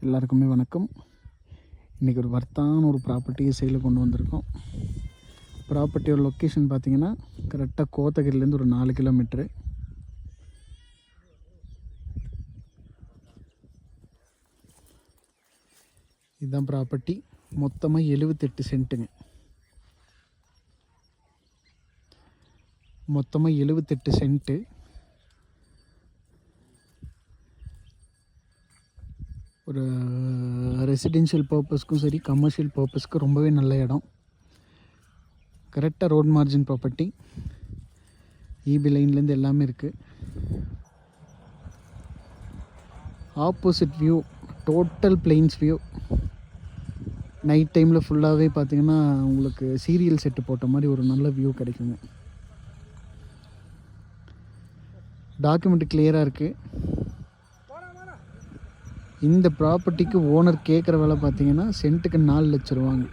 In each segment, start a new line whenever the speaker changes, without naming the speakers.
எல்லாருக்குமே வணக்கம். இன்றைக்கி ஒரு வர்த்தான ஒரு ப்ராப்பர்ட்டியை சேலில் கொண்டு வந்திருக்கோம். ப்ராப்பர்ட்டியோட லொக்கேஷன் பார்த்திங்கன்னா கரெக்டாக கோத்தகிரிலேருந்து ஒரு 4 கிலோமீட்ரு. இதுதான் ப்ராப்பர்ட்டி. மொத்தமாக 78 சென்ட்டுங்க. மொத்தமாக 78 சென்ட்டு. ஒரு ரெசிடென்ஷியல் பர்பஸ்க்கும் சரி, கமர்ஷியல் பர்பஸ்க்கு ரொம்பவே நல்ல இடம். கரெக்டாக ரோட் மார்ஜின் ப்ராப்பர்ட்டி. ஈபி லைன்லேருந்து எல்லாமே இருக்குது. Opposite view, total planes view. Night டைமில் ஃபுல்லாகவே பார்த்திங்கன்னா உங்களுக்கு சீரியல் செட்டு போட்ட மாதிரி ஒரு நல்ல வியூ கிடைக்குங்க. டாக்குமெண்ட் கிளியராக இருக்குது. இந்த ப்ராப்பர்ட்டிக்கு ஓனர் கேட்குற விலை பார்த்திங்கன்னா சென்ட்டுக்கு 4 லட்ச ரூபாங்க.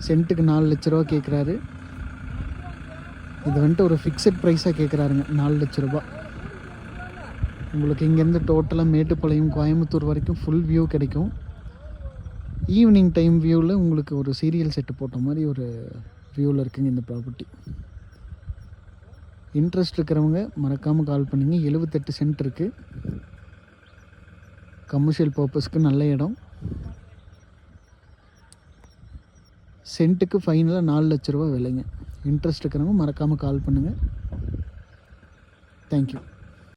சென்ட்டுக்கு 4 லட்ச ரூபா கேட்குறாரு. இது வந்துட்டு ஒரு ஃபிக்ஸட் ப்ரைஸாக கேட்குறாருங்க, 4 லட்ச ரூபா. உங்களுக்கு இங்கேருந்து டோட்டலாக மேட்டுப்பாளையம், கோயம்புத்தூர் வரைக்கும் ஃபுல் வியூ கிடைக்கும். ஈவினிங் டைம் வியூவில் உங்களுக்கு ஒரு சீரியல் செட்டு போட்ட மாதிரி ஒரு வியூவில் இருக்குங்க இந்த ப்ராப்பர்ட்டி. இன்ட்ரெஸ்ட் இருக்கிறவங்க மறக்காமல் கால் பண்ணிங்க. 78 சென்ட் இருக்குது. கமர்ஷியல் பர்பஸ்க்கு நல்ல இடம். சென்ட்டுக்கு ஃபைனலாக 4 லட்ச ரூபா விலைங்க. இன்ட்ரெஸ்ட் இருக்கிறவங்க மறக்காமல் கால் பண்ணுங்கள். தேங்க்யூ.